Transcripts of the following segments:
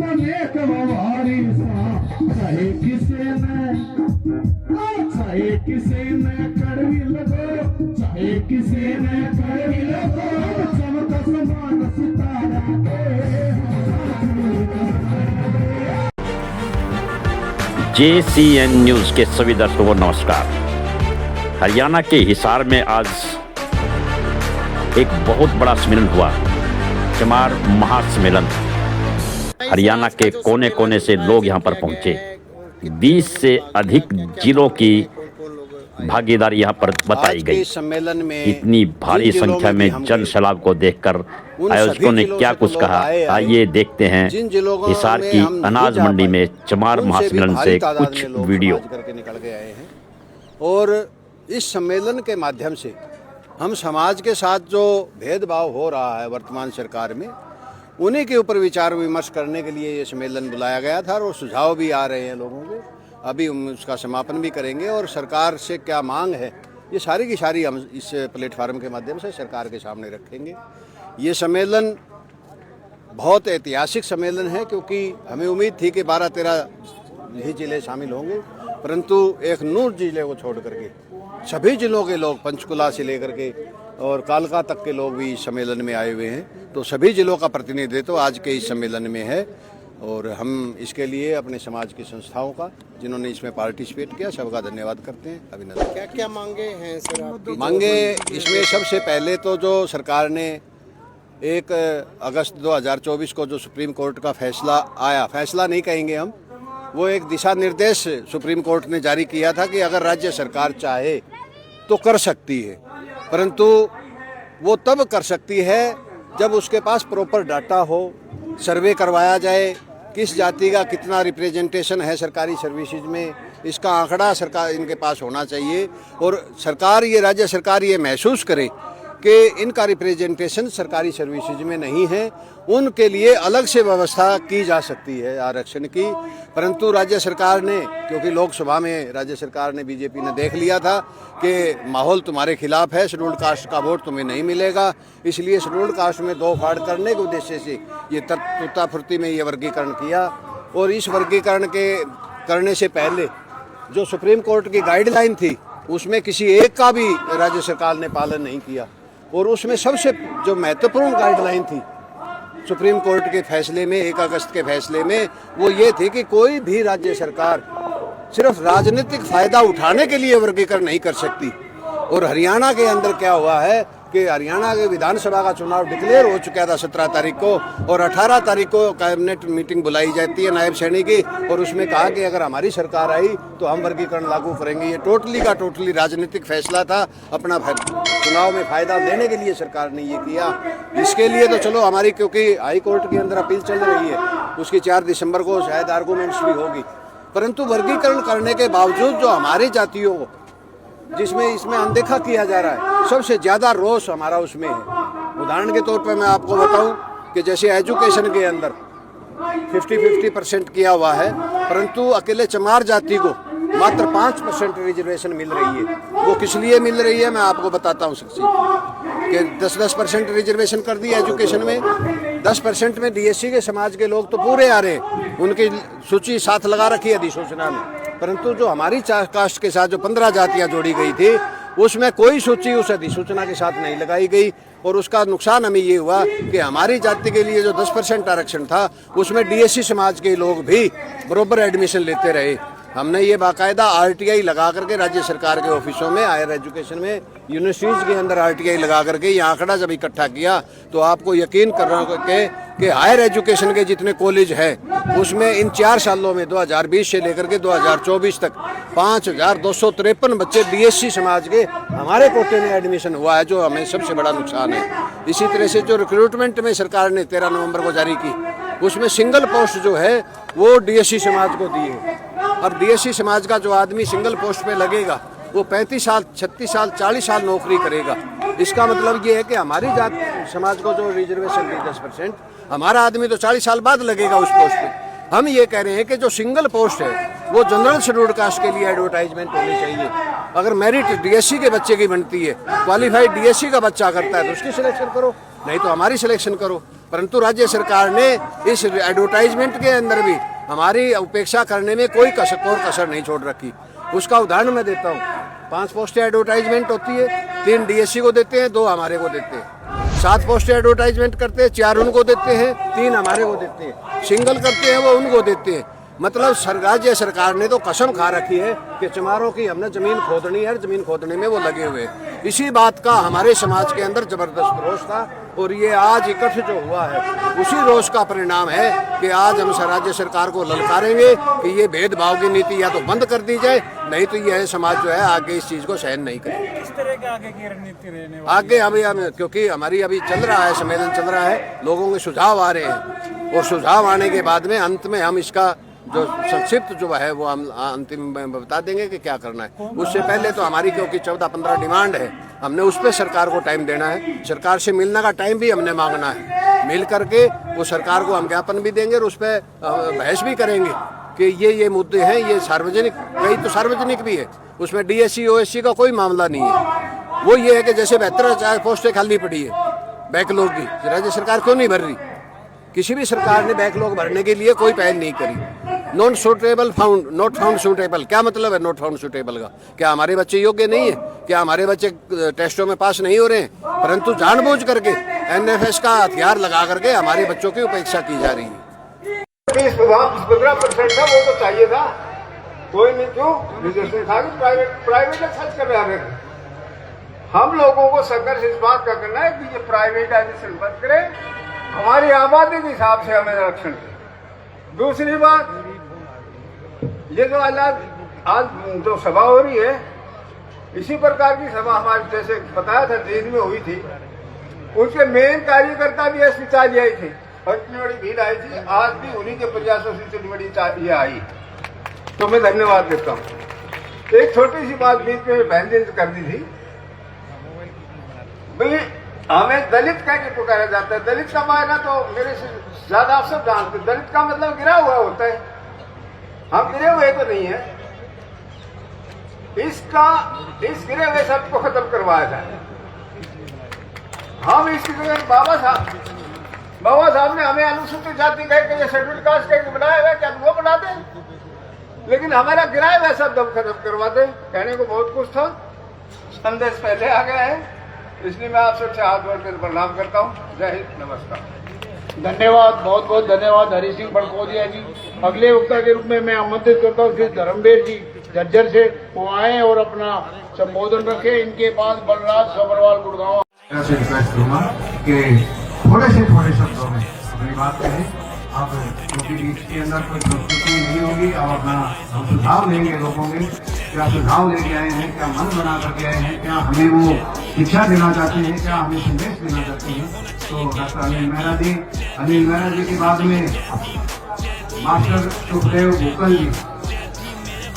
अनेक वारिसा, चाहे किसी में कड़वी लगो, चाहे किसी में कड़वी लगो, चमक समान सितारा JCN न्यूज के सभी दर्शकों को नमस्कार। हरियाणा के हिसार में आज एक बहुत बड़ा सम्मेलन हुआ, चमार महासम्मेलन। हरियाणा के कोने कोने से लोग यहां पर पहुंचे। 20 से अधिक जिलों की भागीदारी यहां पर बताई गई। सम्मेलन में इतनी भारी संख्या में जन सैलाब को देखकर आयोजकों ने क्या कुछ कहा, आइए देखते हैं हिसार की अनाज मंडी में चमार महासम्मेलन से कुछ वीडियो। करके निकल के आए हैं और इस सम्मेलन के माध्यम से हम समाज के साथ जो भेदभाव हो रहा है वर्तमान सरकार में, उन्हीं के ऊपर विचार विमर्श करने के लिए ये सम्मेलन बुलाया गया था और सुझाव भी आ रहे हैं लोगों के। अभी हम उसका समापन भी करेंगे और सरकार से क्या मांग है, ये सारी की सारी हम इस प्लेटफार्म के माध्यम से सरकार के सामने रखेंगे। ये सम्मेलन बहुत ऐतिहासिक सम्मेलन है, क्योंकि हमें उम्मीद थी कि 12-13 ही जिले शामिल होंगे, परंतु एक नूर जिले को छोड़ करके सभी जिलों के लोग, पंचकुला से लेकर के और कालका तक के लोग भी इस सम्मेलन में आए हुए हैं। तो सभी जिलों का प्रतिनिधित्व आज के इस सम्मेलन में है और हम इसके लिए अपने समाज की संस्थाओं का, जिन्होंने इसमें पार्टिसिपेट किया, सबका धन्यवाद करते हैं, अभिनंदन। क्या क्या मांगे हैं सर आपकी? मांगे इसमें सबसे पहले तो जो सरकार ने 1 अगस्त 2024 को जो सुप्रीम कोर्ट का फैसला आया, फैसला नहीं कहेंगे हम, वो एक दिशा निर्देश सुप्रीम कोर्ट ने जारी किया था कि अगर राज्य सरकार चाहे तो कर सकती है, परंतु वो तब कर सकती है जब उसके पास प्रॉपर डाटा हो, सर्वे करवाया जाए, किस जाति का कितना रिप्रेजेंटेशन है सरकारी सर्विसेज में, इसका आंकड़ा सरकार इनके पास होना चाहिए और सरकार, ये राज्य सरकार ये महसूस करे कि इनका रिप्रेजेंटेशन सरकारी सर्विसेज में नहीं है, उनके लिए अलग से व्यवस्था की जा सकती है आरक्षण की। परंतु राज्य सरकार ने, क्योंकि लोकसभा में राज्य सरकार ने, बीजेपी ने देख लिया था कि माहौल तुम्हारे खिलाफ है, शेड्यूल्ड कास्ट का वोट तुम्हें नहीं मिलेगा, इसलिए शेड्यूल्ड कास्ट में 2 फाड़ करने के उद्देश्य से ये तुत्ताफुर्ती में ये वर्गीकरण किया। और इस वर्गीकरण के करने से पहले जो सुप्रीम कोर्ट की गाइडलाइन थी, उसमें किसी एक का भी राज्य सरकार ने पालन नहीं किया। और उसमें सबसे जो महत्वपूर्ण गाइडलाइन थी सुप्रीम कोर्ट के फैसले में, 1 अगस्त के फैसले में, वो ये थी कि कोई भी राज्य सरकार सिर्फ राजनीतिक फायदा उठाने के लिए वर्गीकरण नहीं कर सकती। और हरियाणा के अंदर क्या हुआ है कि हरियाणा के विधानसभा का चुनाव डिक्लेयर हो चुका था 17 तारीख को, और 18 तारीख को कैबिनेट मीटिंग बुलाई जाती है नायब श्रेणी की, और उसमें कहा कि अगर हमारी सरकार आई तो हम वर्गीकरण लागू करेंगे। ये टोटली का टोटली राजनीतिक फैसला था, अपना चुनाव में फायदा देने के लिए सरकार ने ये किया। इसके लिए तो चलो हमारी, क्योंकि हाई कोर्ट के अंदर अपील चल रही है, उसकी 4 दिसंबर को शायद आर्गूमेंट्स भी होगी, परंतु वर्गीकरण करने के बावजूद जो हमारी जातियों को जिसमें इसमें अनदेखा किया जा रहा है, सबसे ज़्यादा रोष हमारा उसमें है। उदाहरण के तौर पर मैं आपको बताऊं कि जैसे एजुकेशन के अंदर 50-50% किया हुआ है, परंतु अकेले चमार जाति को मात्र 5% रिजर्वेशन मिल रही है। वो किस लिए मिल रही है मैं आपको बताता हूँ सच्ची, कि 10% रिजर्वेशन कर दी एजुकेशन में, 10% में DSC के समाज के लोग तो पूरे आ रहे हैं, उनकी सूची साथ लगा रखी है अधिसूचना में, परंतु जो हमारी कास्ट के साथ जो 15 जातियां जोड़ी गई थी, उसमें कोई सूची उस अधिसूचना के साथ नहीं लगाई गई। और उसका नुकसान हमें ये हुआ कि हमारी जाति के लिए जो 10% आरक्षण था, उसमें DSC समाज के लोग भी बराबर एडमिशन लेते रहे। हमने ये बाकायदा RTI लगा करके राज्य सरकार के ऑफिसों में, हायर एजुकेशन में, यूनिवर्सिटीज़ के अंदर RTI लगा करके ये आंकड़ा जब इकट्ठा किया, तो आपको यकीन करना कि हायर एजुकेशन के जितने कॉलेज हैं, उसमें इन 4 सालों में 2020 से लेकर के 2024 तक 5253 बच्चे DSC समाज के हमारे कोटे में एडमिशन हुआ है, जो हमें सबसे बड़ा नुकसान है। इसी तरह से जो रिक्रूटमेंट में सरकार ने 13 नवंबर को जारी की, उसमें सिंगल पोस्ट जो है वो DSC समाज को दी है। अब DSC समाज का जो आदमी सिंगल पोस्ट पे लगेगा, वो 35 साल, 36 साल, 40 साल नौकरी करेगा। इसका मतलब ये है कि हमारी जात समाज को जो रिजर्वेशन दी 10%, हमारा आदमी तो 40 साल बाद लगेगा उस पोस्ट पे। हम ये कह रहे हैं कि जो सिंगल पोस्ट है वो जनरल शेड्यूल्ड कास्ट के लिए एडवर्टाइजमेंट होनी चाहिए। अगर मेरिट डीएससी के बच्चे की बनती है, क्वालिफाइड डीएससी का बच्चा करता है तो उसकी सिलेक्शन करो, नहीं तो हमारी सिलेक्शन करो। परंतु राज्य सरकार ने इस एडवर्टाइजमेंट के अंदर भी हमारी उपेक्षा करने में कोई कसर नहीं छोड़ रखी। उसका उदाहरण मैं देता हूँ। 5 पोस्टें एडवर्टाइजमेंट होती है, 3 डीएससी को देते हैं, 2 हमारे को देते हैं। 7 पोस्टें एडवर्टाइजमेंट करते हैं, 4 उनको देते हैं, 3 हमारे को देते हैं। सिंगल करते हैं वो उनको देते हैं। मतलब राज्य सरकार ने तो कसम खा रखी है कि चमारों की हमने जमीन खोदनी है, जमीन खोदने में वो लगे हुए। इसी बात का हमारे समाज के अंदर जबरदस्त रोष था और ये आज इकट्ठ जो हुआ है उसी रोष का परिणाम है कि आज हम राज्य सरकार को ललकारेंगे कि ये भेदभाव की नीति या तो बंद कर दी जाए, नहीं तो यह समाज जो है आगे इस चीज को सहन नहीं करेगा। किस तरह के आगे की रणनीति रहने वाली? आगे हमें क्योंकि हमारी अभी चल रहा है, सम्मेलन चल रहा है, लोगों के सुझाव आ रहे हैं और सुझाव आने के बाद में अंत में हम इसका जो संक्षिप्त जो है वो हम अंतिम में बता देंगे कि क्या करना है। उससे पहले तो हमारी क्योंकि 14-15 डिमांड है, हमने उस पर सरकार को टाइम देना है। सरकार से मिलने का टाइम भी हमने मांगना है। मिल करके वो सरकार को हम ज्ञापन भी देंगे और उस पर बहस भी करेंगे कि ये मुद्दे हैं, ये सार्वजनिक, कई तो सार्वजनिक भी है, उसमें डीएससी ओएससी का कोई मामला नहीं है। वो ये है कि जैसे 72 पोस्टें खाली पड़ी है बैकलॉग की, राज्य सरकार क्यों नहीं भर रही? किसी भी सरकार ने बैकलॉग भरने के लिए कोई पहल नहीं करी। नॉट फाउंड सूटेबल, क्या मतलब है नॉट फाउंड सूटेबल का? क्या हमारे बच्चे योग्य नहीं है? क्या हमारे बच्चे टेस्टों में पास नहीं हो रहे हैं? परंतु जानबूझ करके एनएफएस का हथियार लगा करके हमारे बच्चों की उपेक्षा की जा रही है। 15% था वो तो चाहिए था, कोई नहीं, क्यों रिजर्वेशन था कि प्राइवेट खर्च कर रहे हैं। हम लोगों को संघर्ष इस बात का करना है कि ये प्राइवेटाइजेशन बंद करें, हमारी आबादी के हिसाब से हमें आरक्षण दें। दूसरी बात, ये जो आज जो सभा हो रही है, इसी प्रकार की सभा हमारे जैसे बताया था दिल्ली में हुई थी, उसके मेन कार्यकर्ता भी अस्पताल आई थे और इतनी बड़ी भीड़ आई थी। आज भी उन्हीं के प्रयासों से इतनी बड़ी ये आई, तो मैं धन्यवाद देता हूँ। एक छोटी सी बात बीच में बहन जी ने कर दी थी, भाई हमें दलित कह के पुकारा जाता है। दलित का मायना तो मेरे से ज्यादा आप सब जानते हैं। दलित का मतलब गिरा हुआ होता है, हम गिरे हुए तो नहीं है। इस गिरे हुए शब्द को खत्म करवाया जाए। हम इसकी जगह बाबा साहब ने हमें अनुसूचित जाति कह के शेड्यूल कास्ट कह के बनाया हुआ, क्या वो बना दें? लेकिन हमारा गिराया हुआ शब्द हम खत्म करवा दें। कहने को बहुत कुछ था, संदेश पहले आ गया है, इसलिए मैं आप सबसे हाथ जोड़कर प्रणाम करता हूँ। जय हिंद, नमस्कार। धन्यवाद, बहुत बहुत धन्यवाद हरि सिंह बड़कोदिया जी। अगले वक्ता के रूप में मैं आमंत्रित करता हूँ श्री धर्मवीर जी झज्जर से, वो आए और अपना संबोधन रखें। इनके बाद बलराज सबरवाल गुड़गांव। ऐसे रिक्वेस्ट करूंगा कि थोड़े शब्दों में अपनी बात करें आप, क्योंकि इसके अंदर कोई संस्कृति नहीं होगी। अब अपना हम सुझाव लेंगे लोगों में, क्या सुझाव लेके आए हैं, क्या मन बना करके आए हैं, क्या हमें वो शिक्षा देना चाहते हैं, क्या हमें संदेश देना चाहते हैं। तो डॉक्टर अनिल मेहरा जी के बाद में मास्टर सुखदेव भूकल जी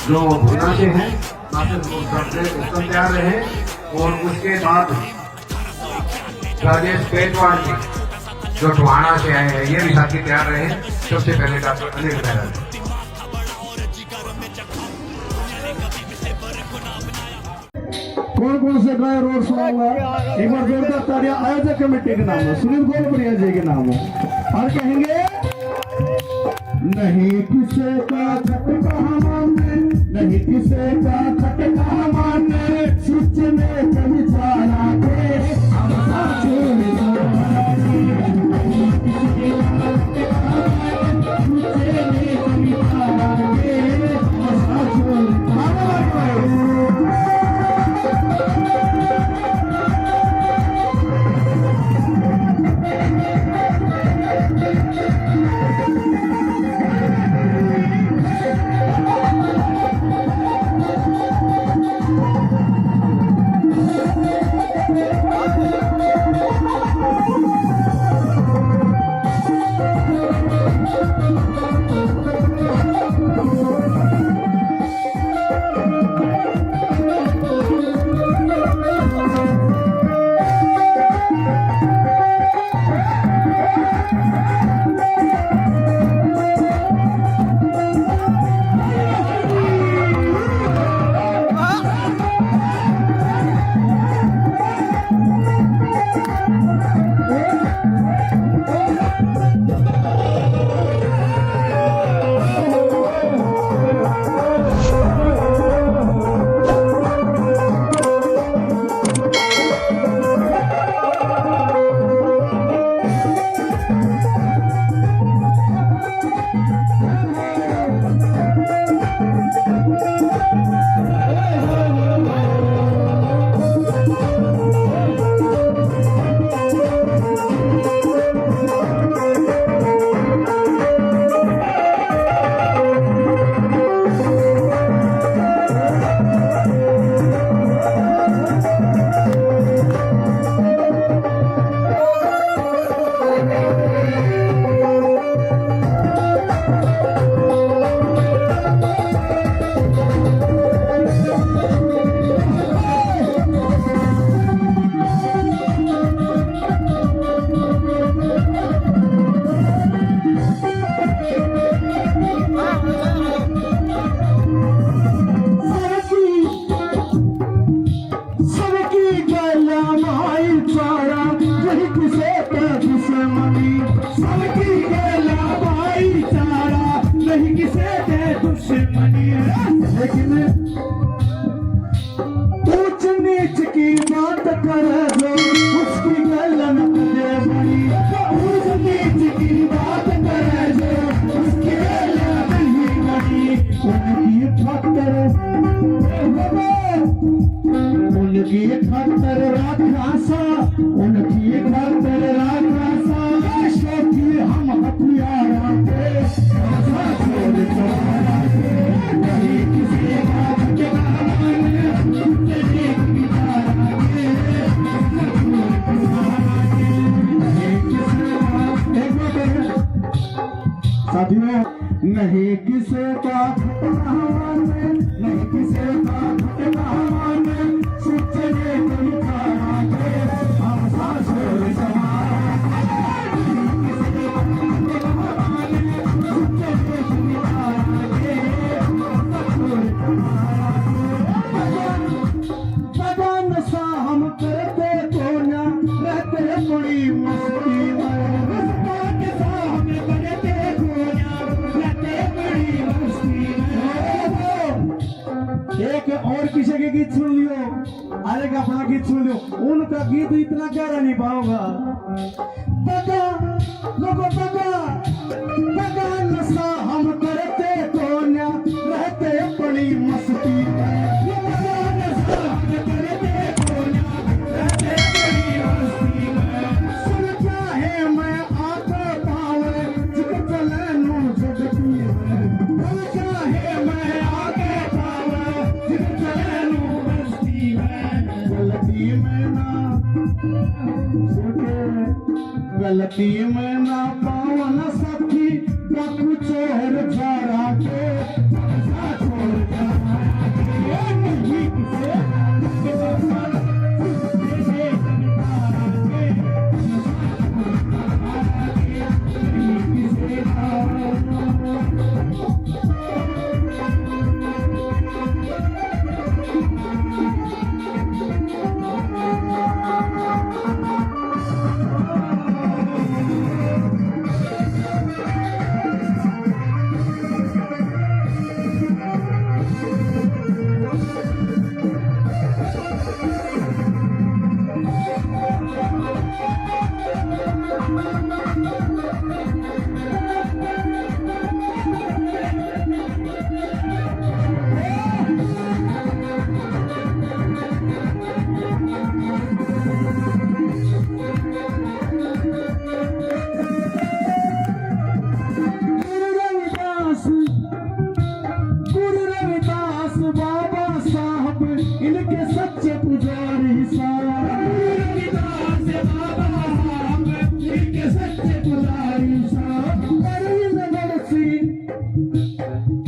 जो भूना से हैं, मास्टर सुखदेव उत्तम तैयार रहे, और उसके बाद राजेश पेटवाड़ जी जो टोहाना से आए हैं, ये भी साथी तैयार रहे। सबसे पहले डॉक्टर अनिल मेहरा जी। कौन से ड्राइवर रोड शो हुआ, एक बार जोरदार तालियां आयोजक कमेटी के नाम में सुनील गोलप्रिया जी के नाम में। और कहेंगे नहीं किसे का खटका मानने, नहीं किसे का खटका मानने, सच में कभी जाना दे हम साथी नहीं किसे दे दुश्मनी, लेकिन ऊंच नीच की बात कर जो उसकी गल न करे बड़ी, ऊंच नीच की बात कर जो उसकी गल नहीं बड़ी, उनकी खातर राखासा, उनकी खातर राखासा, शोखी हम हथियारा पे छोड़ चढ़ा के, नहीं किसी बात के साथियों, नहीं किसे का नहीं किसे का सोचने कोई खाना के हम साथ छोड़ नशा हम करते तो ना रहते बड़ी मस्ती में, एक और किसी के गीत सुन लियो, अरे का अपना गीत सुन लियो, उनका गीत इतना गहरा नहीं पाओगा। पता लोगों पता नशा हम करते तो ना रहते बड़ी मस्ती में, नशा हम करते तो ना रहते बड़ी मस्ती में, सुन चाहे मैं आकर पावे जिक चले नू जगती में, सुन चाहे मैं आकर पावे जिक चले नू बस्ती में, गलती में ना गलती में ना पावन सखी डाकू चोर झारा के छोड़ इनके सच्चे पुजारी सारा, इनके सच्चे पुजारी सारा,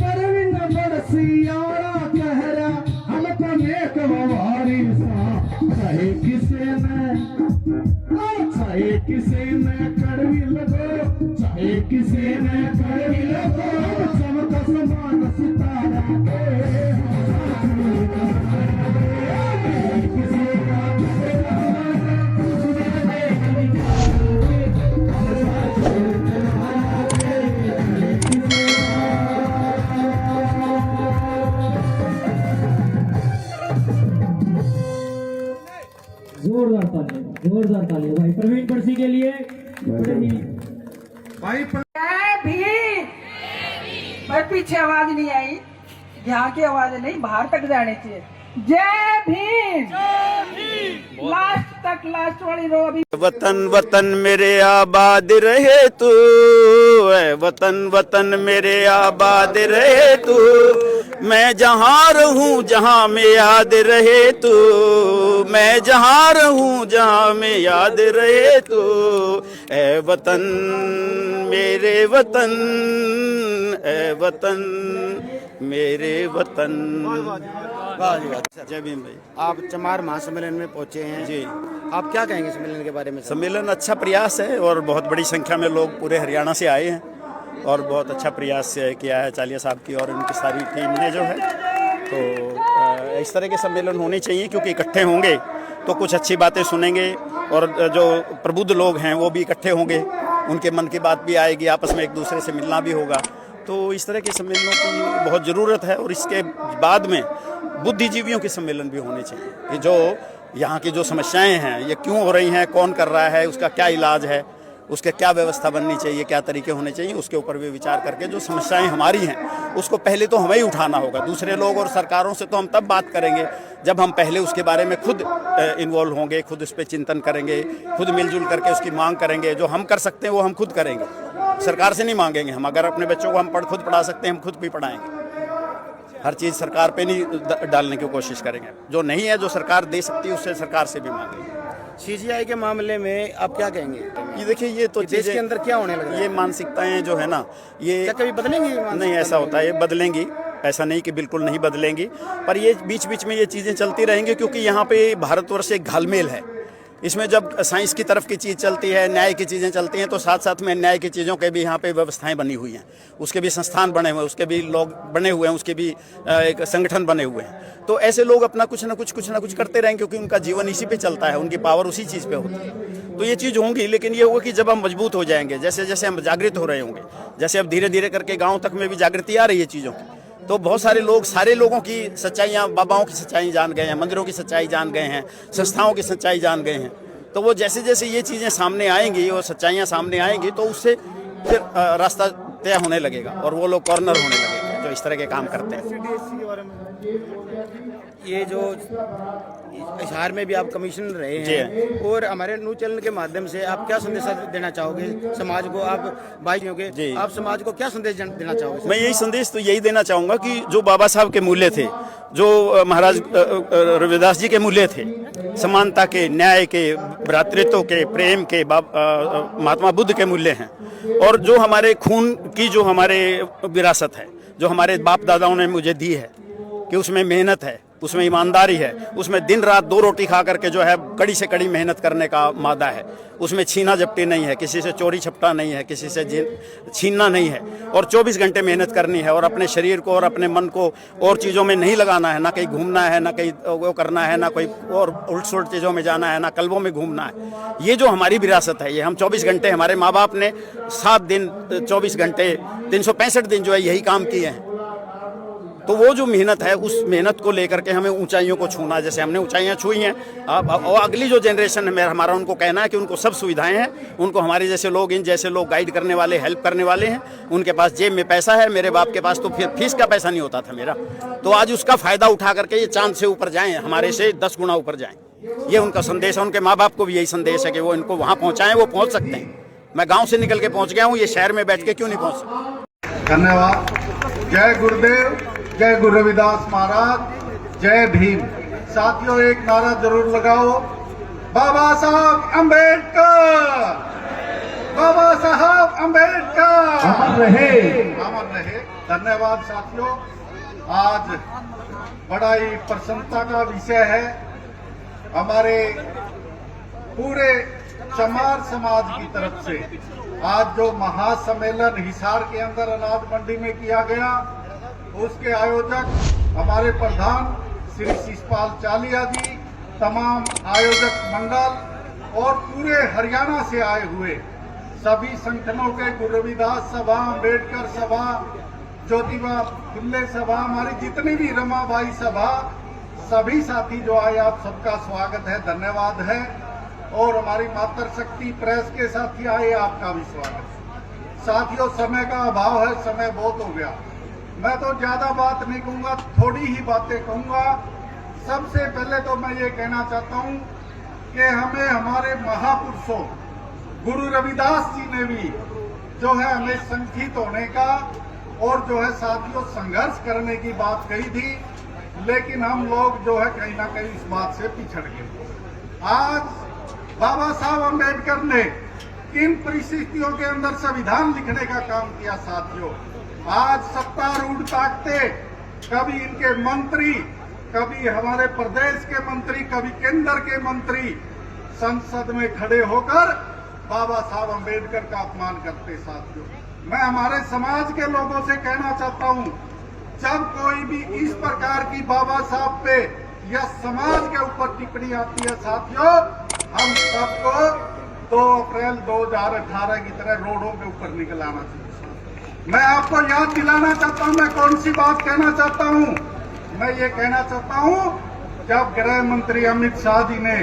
परवीन बरसी यारा कहरा हमको नेक व्यवहारी सा, चाहे किसे में कड़वी लगो, चाहे किसे में कड़वी लगो, सबका समान सितारा के जोरदार ताली भाई प्रवीण बरसी के लिए। भाई भी पर पीछे आवाज नहीं आई, यहाँ की आवाज नहीं बाहर तक जाने चाहिए। जय भीम, लास्ट तक लास्ट वाली रो अभी। वतन वतन मेरे आबाद रहे तू, वतन वतन मेरे आबाद रहे तू, मैं जहाँ रहूं जहाँ में याद रहे तू, मैं जहाँ रहूं जहाँ में याद रहे तू, ए वतन मेरे वतन, ए वतन मेरे वतन। जय भीम भाई। आप चमार महासम्मेलन में पहुंचे हैं जी, आप क्या कहेंगे सम्मेलन के बारे में? सम्मेलन अच्छा प्रयास है और बहुत बड़ी संख्या में लोग पूरे हरियाणा से आए हैं और बहुत अच्छा प्रयास किया है चालिया साहब की और उनकी सारी टीम ने जो है। तो इस तरह के सम्मेलन होने चाहिए क्योंकि इकट्ठे होंगे तो कुछ अच्छी बातें सुनेंगे और जो प्रबुद्ध लोग हैं वो भी इकट्ठे होंगे, उनके मन की बात भी आएगी, आपस में एक दूसरे से मिलना भी होगा। तो इस तरह के सम्मेलनों की बहुत ज़रूरत है और इसके बाद में बुद्धिजीवियों के सम्मेलन भी होने चाहिए कि जो यहाँ की जो समस्याएं हैं ये क्यों हो रही हैं, कौन कर रहा है, उसका क्या इलाज है, उसके क्या व्यवस्था बननी चाहिए, क्या तरीके होने चाहिए, उसके ऊपर भी विचार करके जो समस्याएं हमारी हैं उसको पहले तो हमें ही उठाना होगा। दूसरे लोग और सरकारों से तो हम तब बात करेंगे जब हम पहले उसके बारे में खुद इन्वॉल्व होंगे, खुद उस पर चिंतन करेंगे, खुद मिलजुल करके उसकी मांग करेंगे। जो हम कर सकते हैं वो हम खुद करेंगे, सरकार से नहीं मांगेंगे। हम अगर अपने बच्चों को हम खुद पढ़ा सकते हैं हम खुद भी पढ़ाएंगे। हर चीज़ सरकार पे नहीं डालने की कोशिश करेंगे। जो नहीं है, जो सरकार दे सकती है उससे सरकार से भी मांगेंगे। सीजीआई के मामले में आप क्या कहेंगे? ये देखिए, ये तो देश के अंदर क्या होने लगा, ये मानसिकताएं जो है ना, ये क्या कभी बदलेंगी? नहीं, ऐसा होता है, ये बदलेंगी, ऐसा नहीं कि बिल्कुल नहीं बदलेंगी, पर ये बीच बीच में ये चीज़ें चलती रहेंगी क्योंकि यहाँ पे भारतवर्ष एक घालमेल है। इसमें जब साइंस की तरफ की चीज़ चलती है, न्याय की चीज़ें चलती हैं, तो साथ साथ में न्याय की चीज़ों के भी यहाँ पे व्यवस्थाएं बनी हुई हैं, उसके भी संस्थान बने हुए हैं, उसके भी लोग बने हुए हैं, उसके भी एक संगठन बने हुए हैं। तो ऐसे लोग अपना कुछ ना कुछ करते रहेंगे क्योंकि उनका जीवन इसी पे चलता है, उनकी पावर उसी चीज़ पे होती है। तो ये चीज़ होंगी, लेकिन ये होगा कि जब हम मजबूत हो जाएंगे, जैसे जैसे हम जागृत हो रहे होंगे, जैसे अब धीरे धीरे करके गाँव तक में भी जागृति आ रही है चीज़ों की, तो बहुत सारे लोग, सारे लोगों की सच्चाइयाँ, बाबाओं की सच्चाई जान गए हैं, मंदिरों की सच्चाई जान गए हैं, संस्थाओं की सच्चाई जान गए हैं। तो वो जैसे जैसे ये चीज़ें सामने आएंगी और सच्चाइयाँ सामने आएंगी तो उससे फिर रास्ता तय होने लगेगा और वो लोग कॉर्नर होने लगेंगे जो इस तरह के काम करते हैं। ये जो इशहार में भी आप कमिश्नर रहे हैं और हमारे न्यूज चैनल के माध्यम से आप क्या संदेश देना चाहोगे समाज को? आप भाइयों के, आप समाज को क्या संदेश देना चाहोगे? मैं यही संदेश तो यही देना चाहूँगा कि जो बाबा साहब के मूल्य थे, जो महाराज रविदास जी के मूल्य थे, समानता के, न्याय के, भ्रातृत्व के, प्रेम के, महात्मा बुद्ध के मूल्य हैं, और जो हमारे खून की जो हमारे विरासत है, जो हमारे बाप दादाओं ने मुझे दी है, कि उसमें मेहनत है, उसमें ईमानदारी है, उसमें दिन रात 2 रोटी खा करके जो है कड़ी से कड़ी मेहनत करने का मादा है, उसमें छीना झपटी नहीं है, किसी से चोरी छपटा नहीं है, किसी से छीनना नहीं है, और 24 घंटे मेहनत करनी है और अपने शरीर को और अपने मन को और चीज़ों में नहीं लगाना है, ना कहीं घूमना है, ना कहीं वो करना है, ना कोई और उल्ट सुलट चीज़ों में जाना है, ना कल्बों में घूमना है। ये जो हमारी विरासत है, ये हम 24 घंटे, हमारे माँ बाप ने 7 दिन 24 घंटे 365 दिन जो है यही काम किए हैं। तो वो जो मेहनत है, उस मेहनत को लेकर के हमें ऊंचाइयों को छूना, जैसे हमने ऊंचाइयां छुई हैं, अब अगली जो जनरेशन है हमारा, उनको कहना है कि उनको सब सुविधाएं हैं, उनको हमारे जैसे लोग, इन जैसे लोग गाइड करने वाले, हेल्प करने वाले हैं, उनके पास जेब में पैसा है। मेरे बाप के पास तो फिर फीस का पैसा नहीं होता था मेरा, तो आज उसका फ़ायदा उठा करके ये चांद से ऊपर जाएँ, हमारे से 10 गुना ऊपर जाएँ। ये उनका संदेश है, उनके माँ बाप को भी यही संदेश है कि वो इनको वहाँ पहुँचाएँ, वो पहुँच सकते हैं। मैं गाँव से निकल के पहुँच गया हूँ, ये शहर में बैठ के क्यों नहीं पहुँच सकता। धन्यवाद। जय गुरुदेव, जय गुरु रविदास महाराज, जय भीम। साथियों, एक नारा जरूर लगाओ, बाबा साहब अम्बेडकर, बाबा साहब अम्बेडकर अमर रहे, अमर रहे। धन्यवाद साथियों। आज बड़ा ही प्रसन्नता का विषय है, हमारे पूरे चमार समाज की तरफ से आज जो महासम्मेलन हिसार के अंदर अनाज मंडी में किया गया, उसके आयोजक हमारे प्रधान श्री शिषपाल चालिया जी, तमाम आयोजक मंडल और पूरे हरियाणा से आए हुए सभी संगठनों के, गुरु रविदास सभा, अम्बेडकर सभा, ज्योतिबा फुल्ले सभा, हमारी जितनी भी रमाबाई सभा, सभी साथी जो आए, आप सबका स्वागत है, धन्यवाद है। और हमारी मातृशक्ति प्रेस के साथी आए, आपका भी स्वागत है। साथियों, समय का अभाव है, समय बहुत हो गया, मैं तो ज्यादा बात नहीं कहूंगा, थोड़ी ही बातें कहूंगा। सबसे पहले तो मैं ये कहना चाहता हूं कि हमें हमारे महापुरुषों गुरु रविदास जी ने भी जो है हमें संगठित होने का और जो है साथियों संघर्ष करने की बात कही थी, लेकिन हम लोग जो है कहीं ना कहीं इस बात से पिछड़ गए। आज बाबा साहब अम्बेडकर ने किन परिस्थितियों के अंदर संविधान लिखने का काम किया साथियों। आज सत्तारूढ़ ताकते, कभी इनके मंत्री, कभी हमारे प्रदेश के मंत्री, कभी केंद्र के मंत्री संसद में खड़े होकर बाबा साहब अम्बेडकर का अपमान करते साथियों। मैं हमारे समाज के लोगों से कहना चाहता हूं, जब कोई भी इस प्रकार की बाबा साहब पे या समाज के ऊपर टिप्पणी आती है साथियों, हम सबको 2 अप्रैल 2018 की तरह रोडों के ऊपर निकल आना चाहिए। मैं आपको याद दिलाना चाहता हूं, मैं कौन सी बात कहना चाहता हूं। मैं ये कहना चाहता हूं, जब गृह मंत्री अमित शाह जी ने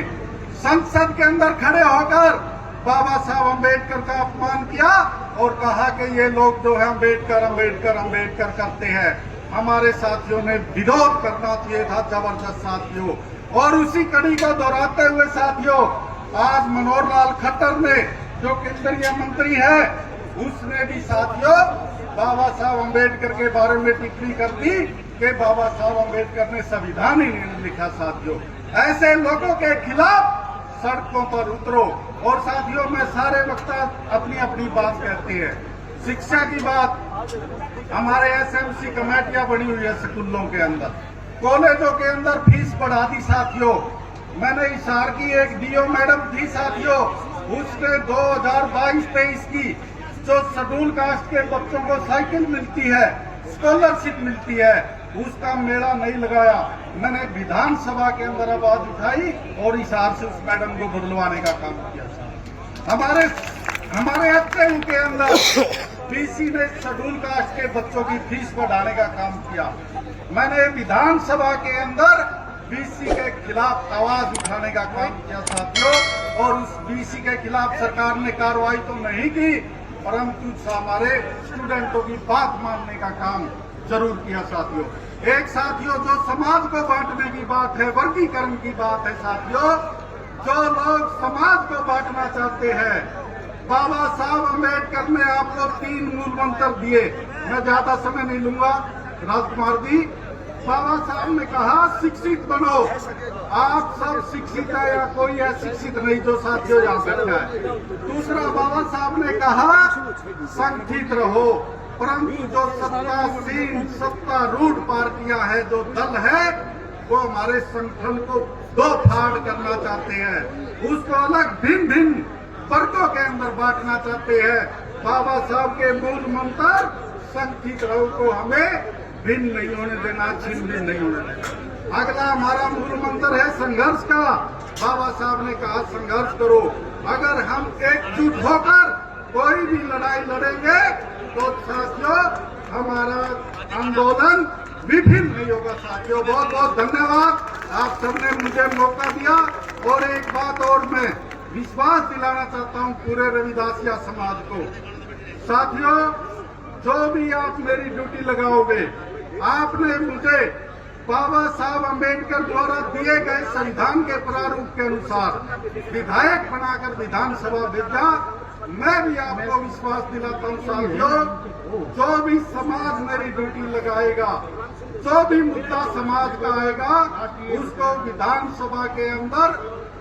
संसद के अंदर खड़े होकर बाबा साहब अम्बेडकर का अपमान किया और कहा कि ये लोग जो है अम्बेडकर अम्बेडकर अम्बेडकर करते हैं, हमारे साथियों ने विरोध करना चाहिए था, जबरदस्त साथियों। और उसी कड़ी को दोहराते हुए साथियों, आज मनोहर लाल खट्टर ने, जो केंद्रीय मंत्री है, उसने भी साथियों बाबा साहब अम्बेडकर के बारे में टिप्पणी कर दी कि बाबा साहब अम्बेडकर ने संविधान ही नहीं लिखा। साथियों, ऐसे लोगों के खिलाफ सड़कों पर उतरो। और साथियों, मैं सारे वक्ता अपनी अपनी बात कहते हैं। शिक्षा की बात, हमारे एसएमसी कमेटियां बनी हुई है स्कूलों के अंदर, कॉलेजों के अंदर फीस बढ़ा दी। साथियों, मैंने हिसार की एक डीओ मैडम थी साथियों, उसने 2022-23 की जो शेड्यूल कास्ट के बच्चों को साइकिल मिलती है, स्कॉलरशिप मिलती है, उसका मेला नहीं लगाया। मैंने विधानसभा के अंदर आवाज उठाई और हिसार से उस मैडम को बदलवाने का काम किया। हमारे एचएम के अंदर बीसी ने शेड्यूल कास्ट के बच्चों की फीस बढ़ाने का काम किया। मैंने विधानसभा के अंदर बीसी के खिलाफ आवाज उठाने का काम किया साथियों, और उस बीसी के खिलाफ सरकार ने कार्रवाई तो नहीं की, परंतु हमारे स्टूडेंटों की बात मानने का काम जरूर किया साथियों। एक साथियों, जो समाज को बांटने की बात है, वर्गीकरण की बात है साथियों, जो लोग समाज को बांटना चाहते हैं, बाबा साहब अम्बेडकर ने आपको 3 मूल मंत्र दिए। मैं ज्यादा समय नहीं लूंगा राजकुमार जी। बाबा साहब ने कहा शिक्षित बनो। आप सब शिक्षित है या कोई अशिक्षित नहीं जो साथियों यहाँ बैठा है। दूसरा, बाबा साहब ने कहा संगठित रहो। परंतु जो सत्तासीन सत्तारूढ़ पार्टियां हैं, जो दल है, वो हमारे संगठन को दो फाड़ करना चाहते हैं, उसको अलग भिन्न भिन्न वर्गों के अंदर बांटना चाहते हैं। बाबा साहब के मूल मंत्र संगठित रहो को हमें भिन्न नहीं होने देना, छिन्न भिन्न नहीं होने देना। अगला हमारा मूल मंत्र है संघर्ष का। बाबा साहब ने कहा संघर्ष करो। अगर हम एकजुट होकर कोई भी लड़ाई लड़ेंगे तो साथियों हमारा आंदोलन विफल नहीं होगा। साथियों, बहुत बहुत धन्यवाद, आप सबने मुझे मौका दिया। और एक बात और मैं विश्वास दिलाना चाहता हूं पूरे रविदासिया समाज को। साथियों, जो भी आप मेरी ड्यूटी लगाओगे, आपने मुझे बाबा साहब अम्बेडकर द्वारा दिए गए संविधान के प्रारूप के अनुसार विधायक बनाकर विधानसभा भेजा। मैं भी आपको विश्वास दिलाता हूं साथियों, जो भी समाज मेरी ड्यूटी लगाएगा, जो भी मुद्दा समाज का आएगा, उसको विधानसभा के अंदर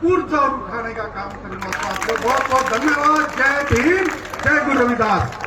पुरजोर उठाने का काम करूंगा। साथियों, बहुत बहुत धन्यवाद। जय भीम, जय गुरु रविदास।